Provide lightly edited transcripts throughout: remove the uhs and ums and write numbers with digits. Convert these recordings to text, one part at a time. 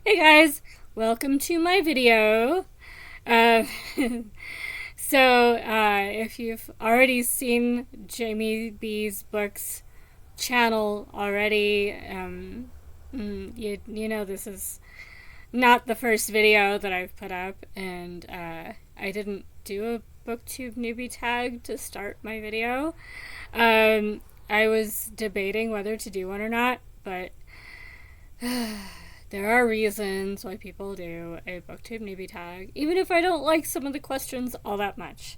Hey guys, welcome to my video. Uh, if you've already seen Jamie B's books channel already, you know this is not the first video that I've put up, and I didn't do a Booktube Newbie Tag to start my video. I was debating whether to do one or not, but there are reasons why people do a Booktube Newbie Tag, even if I don't like some of the questions all that much.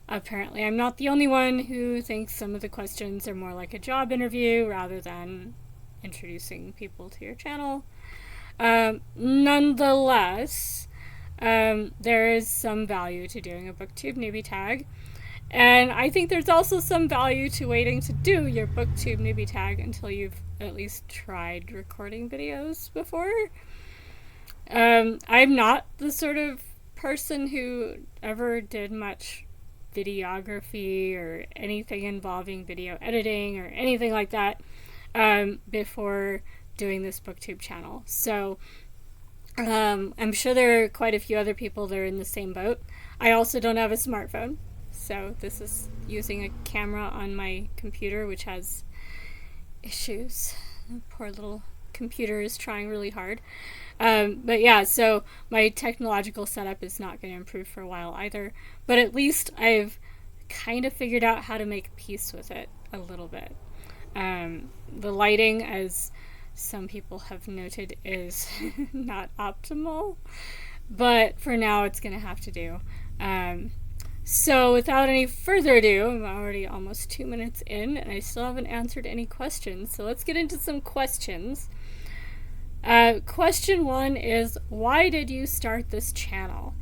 Apparently, I'm not the only one who thinks some of the questions are more like a job interview rather than introducing people to your channel. Nonetheless, there is some value to doing a Booktube Newbie Tag. And I think there's also some value to waiting to do your Booktube Newbie Tag until you've at least tried recording videos before. I'm not the sort of person who ever did much videography or anything involving video editing or anything like that before doing this Booktube channel. So I'm sure there are quite a few other people that are in the same boat. I also don't have a smartphone. So this is using a camera on my computer, which has issues. The poor little computer is trying really hard. But yeah, so my technological setup is not going to improve for a while either. But at least I've kind of figured out how to make peace with it a little bit. The lighting, as some people have noted, is not optimal. But for now, it's going to have to do. So without any further ado, I'm already almost 2 minutes in and I still haven't answered any questions. So let's get into some questions. Question 1 is, why did you start this channel?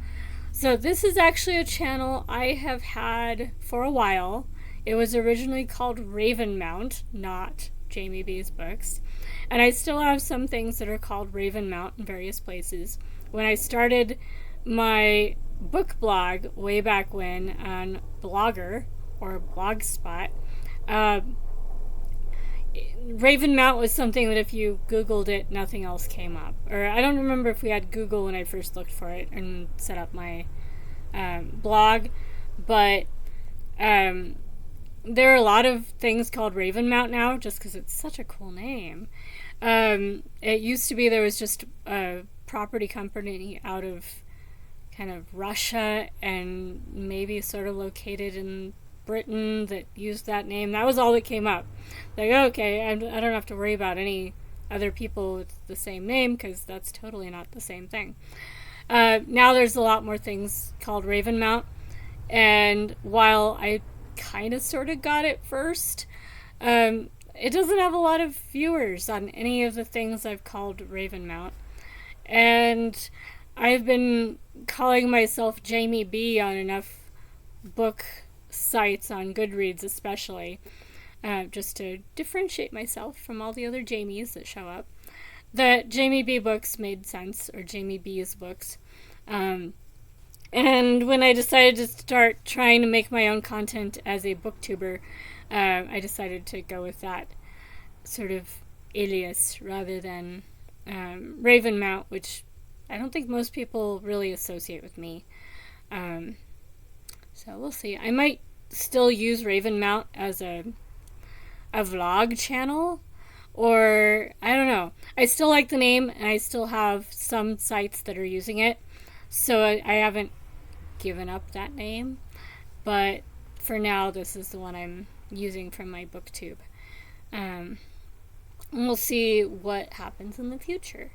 So this is actually a channel I have had for a while. It was originally called Ravenmount, not Jamie B's books. And I still have some things that are called Ravenmount in various places. When I started my book blog way back when on Blogger or Blogspot, Ravenmount was something that if you Googled it, nothing else came up. Or I don't remember if we had Google when I first looked for it and set up my blog, but there are a lot of things called Ravenmount now just because it's such a cool name. It used to be there was just a property company out of kind of Russia and maybe sort of located in Britain that used that name. That was all that came up. Like, okay, I don't have to worry about any other people with the same name because that's totally not the same thing. Now there's a lot more things called Ravenmount, and while I kind of sort of got it first, it doesn't have a lot of viewers on any of the things I've called Ravenmount. And I've been calling myself Jamie B on enough book sites, on Goodreads especially, just to differentiate myself from all the other Jamies that show up, that Jamie B books made sense, or Jamie B's books. And when I decided to start trying to make my own content as a booktuber, I decided to go with that sort of alias rather than Ravenmount, which I don't think most people really associate with me. So we'll see. I might still use Ravenmount as a vlog channel, or I don't know. I still like the name, and I still have some sites that are using it, so I haven't given up that name. But for now, this is the one I'm using from my booktube. And we'll see what happens in the future.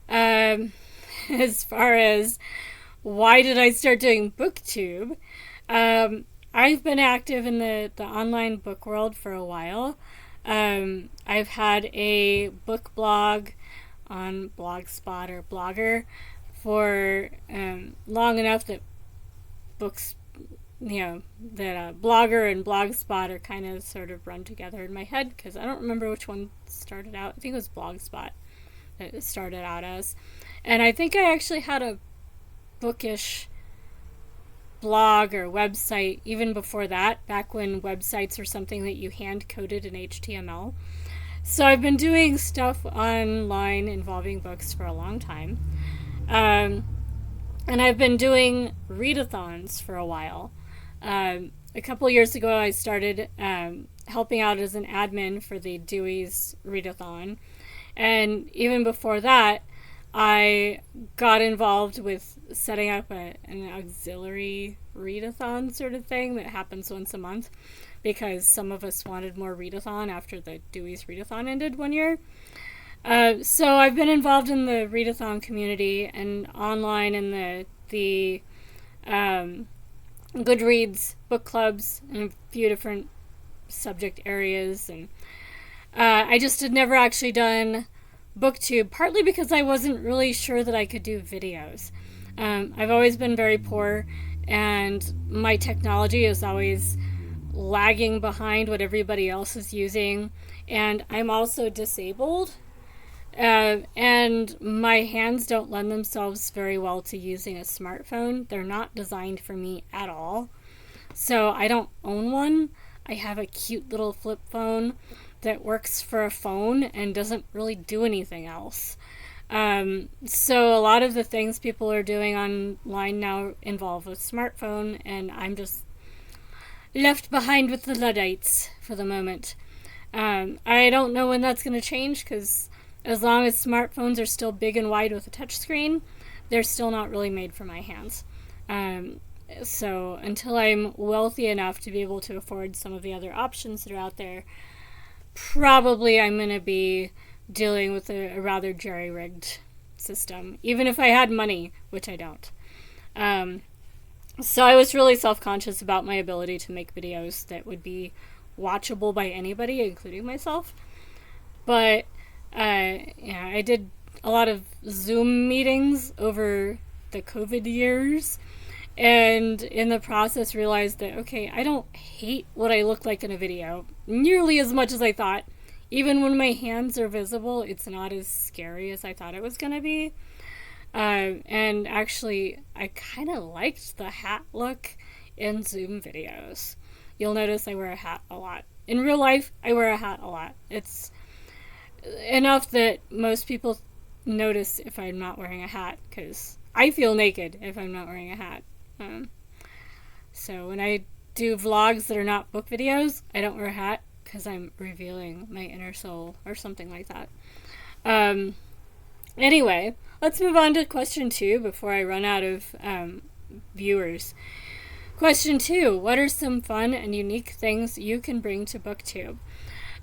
As far as why did I start doing booktube, I've been active in the online book world for a while. I've had a book blog on Blogspot or Blogger for long enough that books, that Blogger and Blogspot are kind of sort of run together in my head because I don't remember which one started out. I think it was Blogspot that it started out as. And I think I actually had a bookish blog or website even before that, back when websites were something that you hand coded in HTML. So I've been doing stuff online involving books for a long time. Um, and I've been doing readathons for a while. A couple years ago, I started helping out as an admin for the Dewey's readathon. And even before that, I got involved with setting up an auxiliary readathon sort of thing that happens once a month because some of us wanted more readathon after the Dewey's readathon ended one year. So I've been involved in the readathon community and online in the Goodreads book clubs in a few different subject areas, and I just had never actually done Booktube, partly because I wasn't really sure that I could do videos. I've always been very poor, and my technology is always lagging behind what everybody else is using, and I'm also disabled. And my hands don't lend themselves very well to using a smartphone. They're not designed for me at all. So I don't own one. I have a cute little flip phone that works for a phone and doesn't really do anything else. So a lot of the things people are doing online now involve a smartphone, and I'm just left behind with the Luddites for the moment. I don't know when that's going to change, because as long as smartphones are still big and wide with a touchscreen, they're still not really made for my hands. So until I'm wealthy enough to be able to afford some of the other options that are out there, probably I'm going to be dealing with a rather jerry-rigged system, even if I had money, which I don't. So I was really self-conscious about my ability to make videos that would be watchable by anybody, including myself. But yeah, I did a lot of Zoom meetings over the COVID years, and in the process realized that, okay, I don't hate what I look like in a video nearly as much as I thought. Even when my hands are visible, it's not as scary as I thought it was going to be. And actually, I kind of liked the hat look in Zoom videos. You'll notice I wear a hat a lot. In real life, I wear a hat a lot. It's enough that most people notice if I'm not wearing a hat, because I feel naked if I'm not wearing a hat. So when I do vlogs that are not book videos, I don't wear a hat because I'm revealing my inner soul or something like that. Anyway, let's move on to question 2 before I run out of viewers. Question 2, what are some fun and unique things you can bring to Booktube?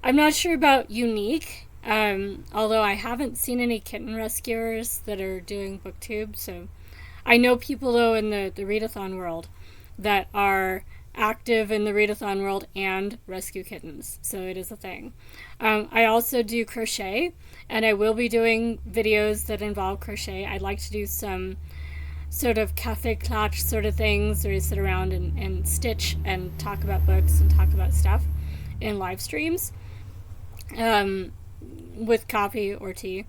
I'm not sure about unique, although I haven't seen any kitten rescuers that are doing Booktube, so I know people, though, in the readathon world that are active in the readathon world and rescue kittens, so it is a thing. I also do crochet, and I will be doing videos that involve crochet. I'd like to do some sort of cafe clutch sort of things where you sit around and stitch and talk about books and talk about stuff in live streams with coffee or tea.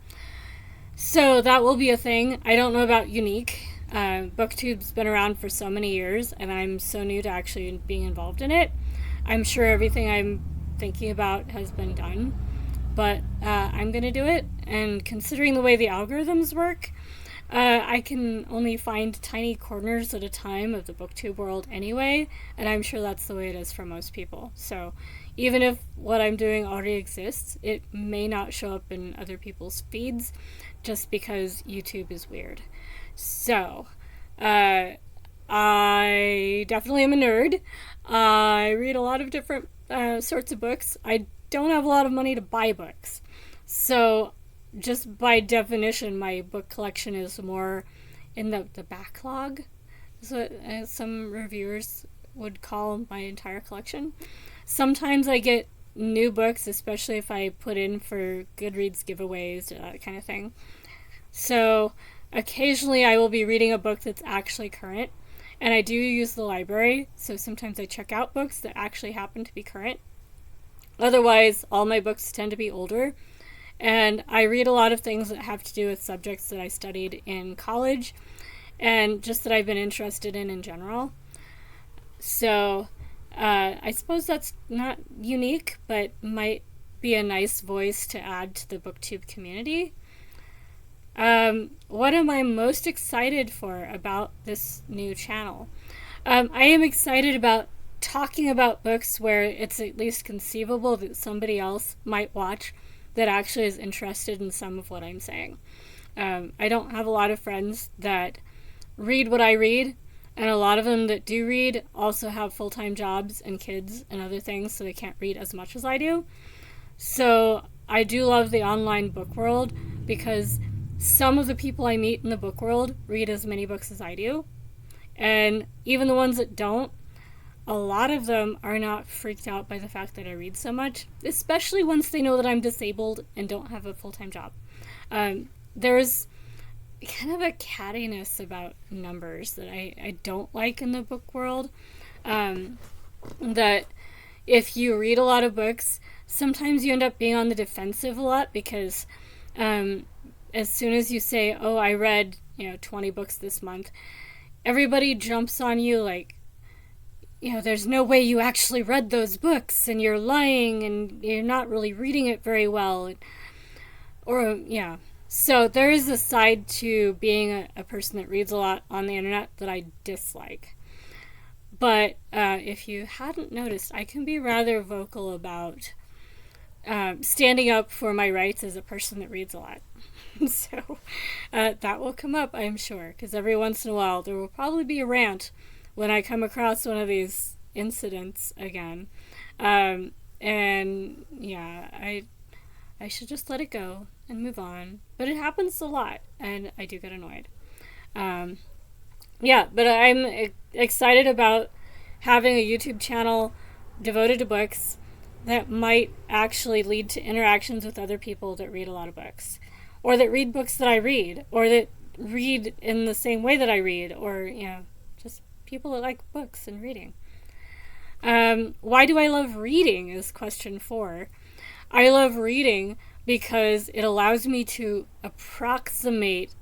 So that will be a thing. I don't know about unique. Booktube's been around for so many years, and I'm so new to actually being involved in it. I'm sure everything I'm thinking about has been done, but I'm going to do it, and considering the way the algorithms work, I can only find tiny corners at a time of the Booktube world anyway, and I'm sure that's the way it is for most people. So even if what I'm doing already exists, it may not show up in other people's feeds just because YouTube is weird. So, I definitely am a nerd. I read a lot of different sorts of books. I don't have a lot of money to buy books. So, just by definition, my book collection is more in the backlog, is what some reviewers would call my entire collection. Sometimes I get new books, especially if I put in for Goodreads giveaways, that kind of thing. So occasionally I will be reading a book that's actually current, and I do use the library, so sometimes I check out books that actually happen to be current. Otherwise, all my books tend to be older, and I read a lot of things that have to do with subjects that I studied in college and just that I've been interested in general. So I suppose that's not unique, but might be a nice voice to add to the Booktube community. What am I most excited for about this new channel? I am excited about talking about books where it's at least conceivable that somebody else might watch that actually is interested in some of what I'm saying. I don't have a lot of friends that read what I read, and a lot of them that do read also have full-time jobs and kids and other things, so they can't read as much as I do. So I do love the online book world because some of the people I meet in the book world read as many books as I do. And even the ones that don't, a lot of them are not freaked out by the fact that I read so much, especially once they know that I'm disabled and don't have a full-time job. There's kind of a cattiness about numbers that I don't like in the book world. That if you read a lot of books, sometimes you end up being on the defensive a lot because as soon as you say, oh, I read 20 books this month, everybody jumps on you like, there's no way you actually read those books and you're lying and you're not really reading it very well. So there is a side to being a person that reads a lot on the internet that I dislike. But if you hadn't noticed, I can be rather vocal about standing up for my rights as a person that reads a lot. So that will come up, I'm sure, because every once in a while there will probably be a rant when I come across one of these incidents again. I should just let it go and move on. But it happens a lot, and I do get annoyed. But I'm excited about having a YouTube channel devoted to books that might actually lead to interactions with other people that read a lot of books, or that read books that I read, or that read in the same way that I read, or, just people that like books and reading. Why do I love reading is question 4. I love reading because it allows me to approximate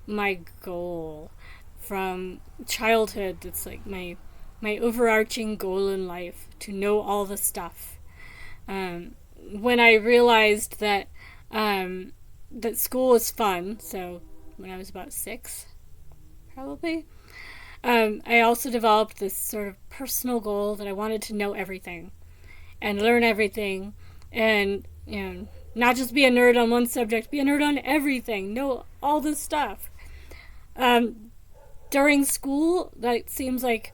my goal from childhood. That's like my overarching goal in life, to know all the stuff. When I realized that school was fun, so when I was about 6, probably, I also developed this sort of personal goal that I wanted to know everything and learn everything, and not just be a nerd on one subject, be a nerd on everything, know all this stuff. During school, that seems like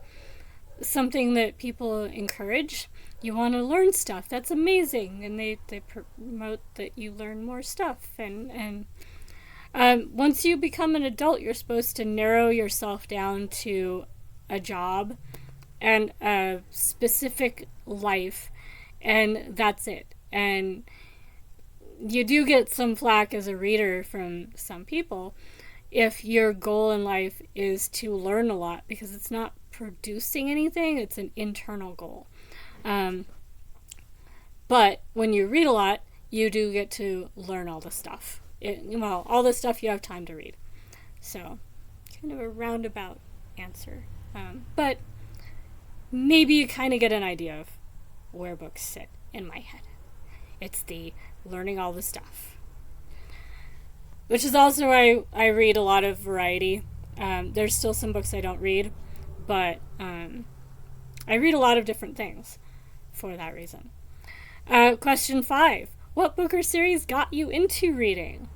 something that people encourage. You want to learn stuff, that's amazing, and they promote that you learn more stuff, and once you become an adult, you're supposed to narrow yourself down to a job and a specific life, and that's it. And you do get some flack as a reader from some people if your goal in life is to learn a lot, because it's not producing anything, it's an internal goal. But when you read a lot, you do get to learn all the stuff. All the stuff you have time to read. So, kind of a roundabout answer. But maybe you kind of get an idea of where books sit in my head. It's the learning all the stuff. Which is also why I read a lot of variety. There's still some books I don't read, but I read a lot of different things for that reason. Question 5. What book or series got you into reading?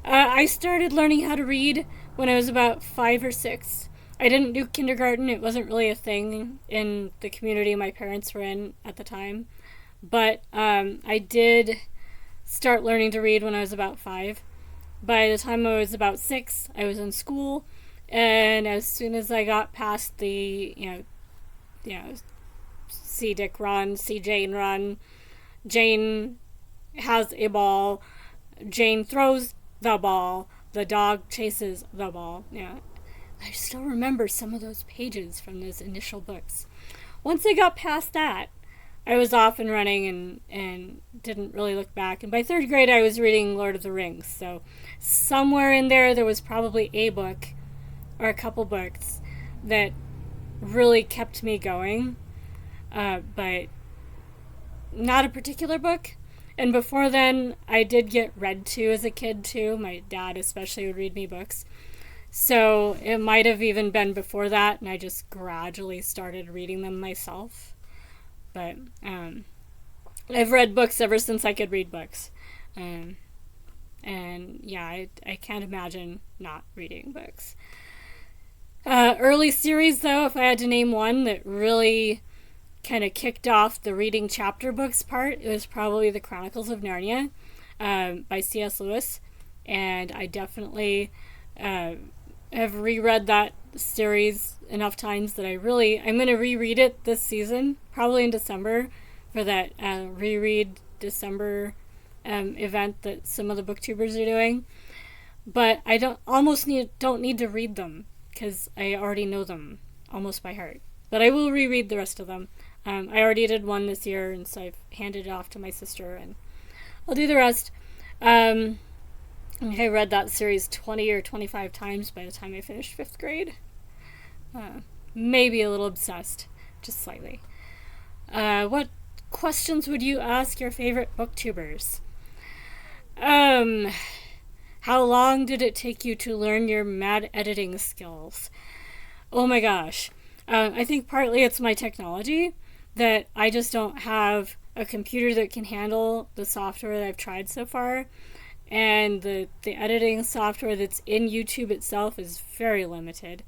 I started learning how to read when I was about 5 or 6. I didn't do kindergarten. It wasn't really a thing in the community my parents were in at the time. But I did start learning to read when I was about 5. By the time I was about 6, I was in school. And as soon as I got past the, see Dick run, see Jane run, Jane has a ball, Jane throws the ball, the dog chases the ball. I still remember some of those pages from those initial books. Once I got past that, I was off and running and didn't really look back. And by 3rd grade, I was reading Lord of the Rings. So somewhere in there was probably a book or a couple books that really kept me going. But not a particular book. And before then, I did get read to as a kid too. My dad especially would read me books. So it might have even been before that, and I just gradually started reading them myself. But I've read books ever since I could read books. And yeah, I can't imagine not reading books. Early series, though, if I had to name one that really kind of kicked off the reading chapter books part, it was probably The Chronicles of Narnia by C.S. Lewis. And I definitely have reread that series enough times that I'm going to reread it this season, probably in December, for that reread December event that some of the booktubers are doing. But I don't need to read them because I already know them almost by heart. But I will reread the rest of them. I already did one this year, and so I've handed it off to my sister, and I'll do the rest. I read that series 20 or 25 times by the time I finished 5th grade. Maybe a little obsessed, just slightly. What questions would you ask your favorite booktubers? How long did it take you to learn your mad editing skills? Oh my gosh. I think partly it's my technology, that I just don't have a computer that can handle the software that I've tried so far. And the editing software that's in YouTube itself is very limited.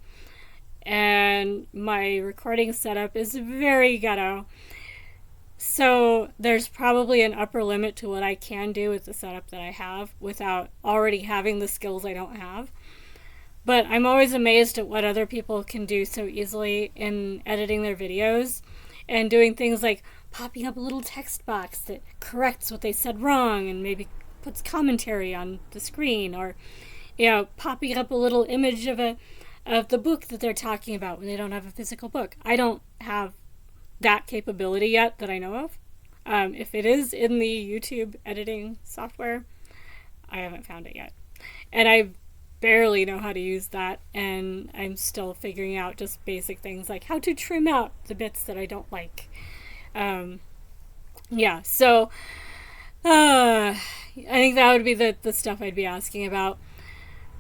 And my recording setup is very ghetto. So there's probably an upper limit to what I can do with the setup that I have without already having the skills I don't have. But I'm always amazed at what other people can do so easily in editing their videos and doing things like popping up a little text box that corrects what they said wrong and maybe puts commentary on the screen, or popping up a little image of the book that they're talking about when they don't have a physical book. I don't have that capability yet that I know of. If it is in the YouTube editing software, I haven't found it yet. And I barely know how to use that, and I'm still figuring out just basic things like how to trim out the bits that I don't like. So I think that would be the stuff I'd be asking about.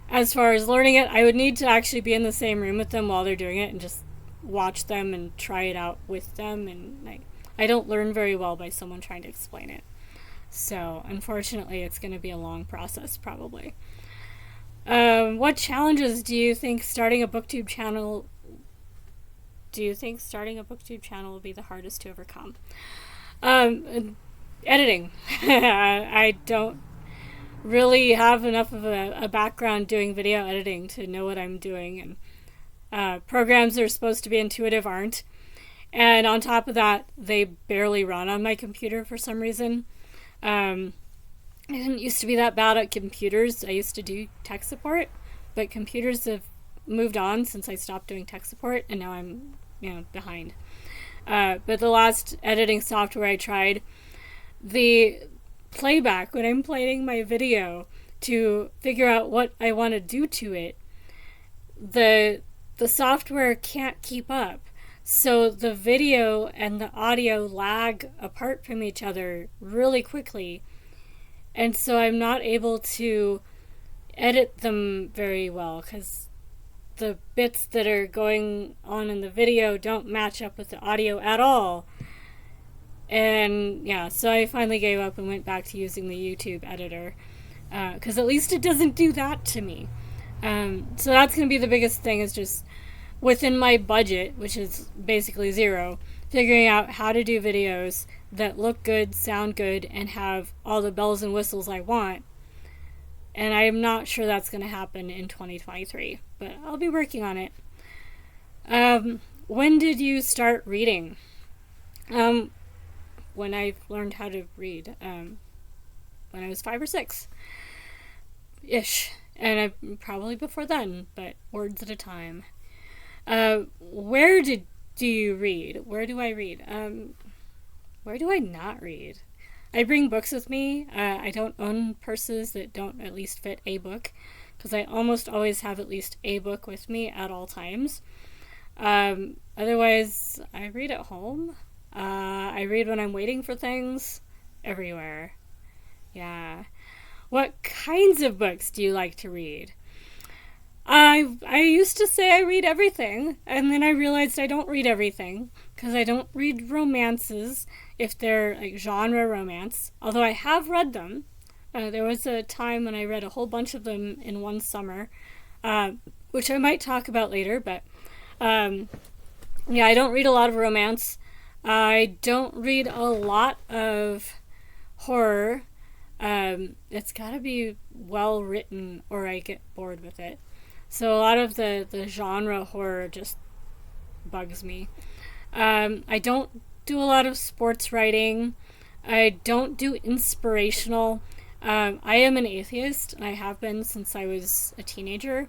As far as learning it, I would need to actually be in the same room with them while they're doing it and just watch them and try it out with them. And I don't learn very well by someone trying to explain it. So unfortunately, it's going to be a long process probably. What challenges do you think starting a booktube channel will be the hardest to overcome? Editing. I don't really have enough of a background doing video editing to know what I'm doing, and programs that are supposed to be intuitive aren't. And on top of that, they barely run on my computer for some reason. I didn't used to be that bad at computers. I used to do tech support, but computers have moved on since I stopped doing tech support, and now I'm behind. But the last editing software I tried, the playback when I'm playing my video to figure out what I want to do to it, the software can't keep up. So the video and the audio lag apart from each other really quickly. And so I'm not able to edit them very well because the bits that are going on in the video don't match up with the audio at all. And so I finally gave up and went back to using the YouTube editor because at least it doesn't do that to me. So that's going to be the biggest thing, is just within my budget, which is basically zero, figuring out how to do videos that look good, sound good, and have all the bells and whistles I want. And I'm not sure that's going to happen in 2023, but I'll be working on it. When did you start reading? When I learned how to read, when I was 5 or 6-ish. And probably before then, but words at a time. Where do you read? Where do I read? Where do I not read? I bring books with me. I don't own purses that don't at least fit a book, because I almost always have at least a book with me at all times. Otherwise, I read at home. I read when I'm waiting for things, everywhere. Yeah. What kinds of books do you like to read? I used to say I read everything, and then I realized I don't read everything because I don't read romances if they're like genre romance, although I have read them. There was a time when I read a whole bunch of them in one summer, which I might talk about later, but yeah, I don't read a lot of romance. I don't read a lot of horror. It's got to be well written or I get bored with it. So a lot of the genre horror just bugs me. I don't do a lot of sports writing. I don't do inspirational. I am an atheist, and I have been since I was a teenager.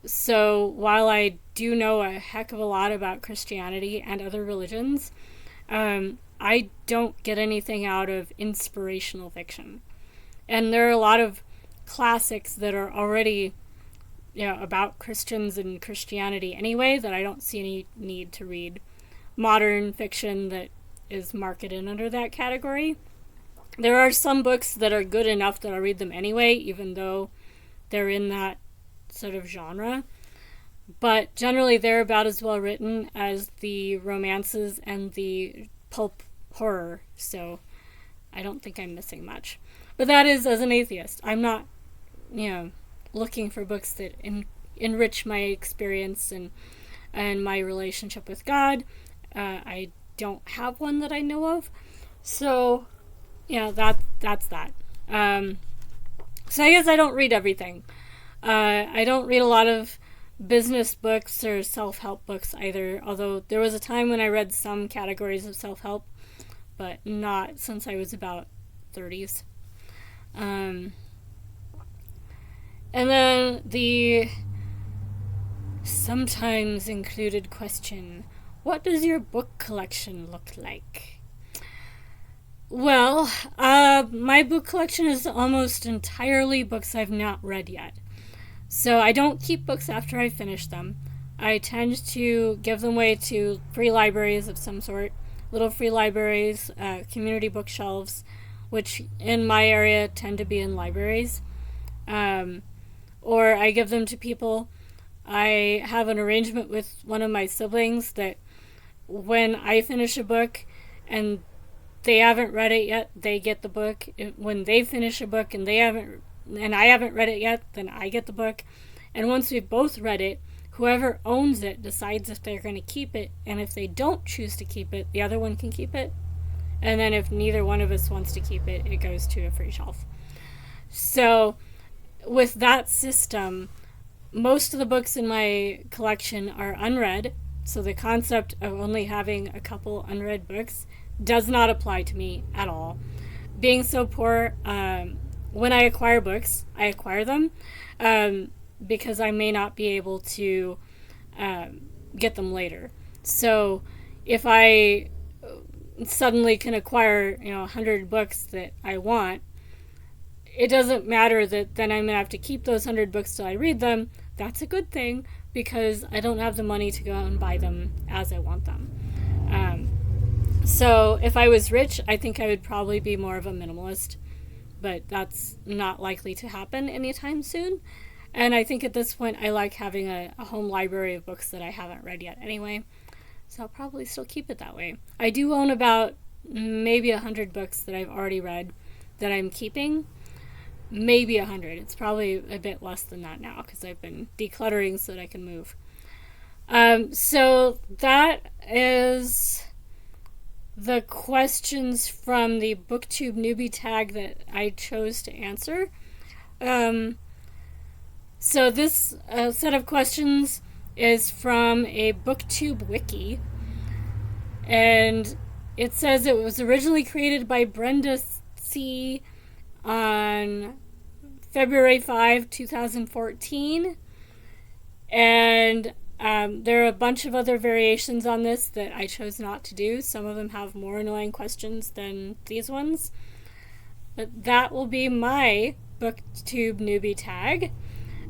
So while I do know a heck of a lot about Christianity and other religions, I don't get anything out of inspirational fiction. And there are a lot of classics that are already about Christians and Christianity anyway that I don't see any need to read modern fiction that is marketed under that category. There are some books that are good enough that I'll read them anyway, even though they're in that sort of genre. But generally they're about as well written as the romances and the pulp horror, so I don't think I'm missing much. But that is as an atheist. I'm not, looking for books that enrich my experience and my relationship with God. I don't have one that I know of. So, that's that. So I guess I don't read everything. I don't read a lot of business books or self-help books either, although there was a time when I read some categories of self-help, but not since I was about 30s. And then the sometimes included question, what does your book collection look like? Well, my book collection is almost entirely books I've not read yet. So I don't keep books after I finish them. I tend to give them away to free libraries of some sort, little free libraries, community bookshelves, which in my area tend to be in libraries. Or I give them to people. I have an arrangement with one of my siblings that when I finish a book and they haven't read it yet, they get the book. When they finish a book and I haven't read it yet, then I get the book. And once we've both read it, whoever owns it decides if they're going to keep it, and if they don't choose to keep it, the other one can keep it. And then if neither one of us wants to keep it, it goes to a free shelf. So with that system, most of the books in my collection are unread, so the concept of only having a couple unread books does not apply to me at all. Being so poor, when I acquire books, I acquire them because I may not be able to get them later. So if I suddenly can acquire 100 books that I want, it doesn't matter that then I'm going to have to keep those 100 books till I read them. That's a good thing because I don't have the money to go out and buy them as I want them. So if I was rich, I think I would probably be more of a minimalist, but that's not likely to happen anytime soon. And I think at this point I like having a home library of books that I haven't read yet anyway. So I'll probably still keep it that way. I do own about maybe 100 books that I've already read that I'm keeping. Maybe 100. It's probably a bit less than that now because I've been decluttering so that I can move. So that is the questions from the Booktube Newbie Tag that I chose to answer. So this set of questions is from a Booktube wiki, and it says it was originally created by Brenda C. on February 5, 2014, and there are a bunch of other variations on this that I chose not to do. Some of them have more annoying questions than these ones, but that will be my Booktube Newbie Tag.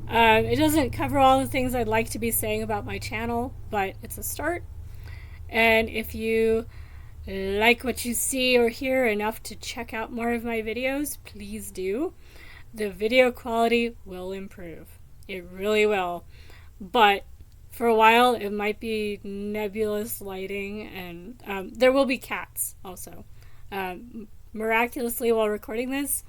It doesn't cover all the things I'd like to be saying about my channel, but it's a start. And if you like what you see or hear enough to check out more of my videos, please do. The video quality will improve. It really will. But for a while, it might be nebulous lighting, and there will be cats also. Miraculously, while recording this,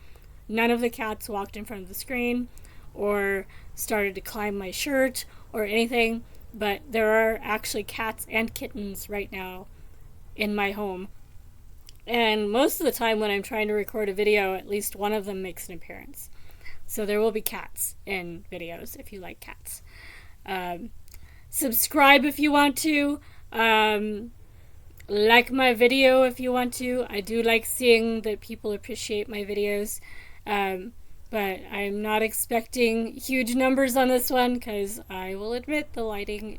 none of the cats walked in front of the screen or started to climb my shirt or anything, but there are actually cats and kittens right now in my home. And most of the time when I'm trying to record a video, at least one of them makes an appearance. So there will be cats in videos if you like cats. Subscribe if you want to. Like my video if you want to. I do like seeing that people appreciate my videos. But I'm not expecting huge numbers on this one because I will admit the lighting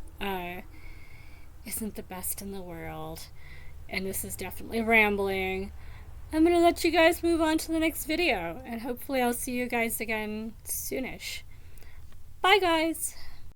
isn't the best in the world. And this is definitely rambling. I'm going to let you guys move on to the next video. And hopefully I'll see you guys again soonish. Bye guys!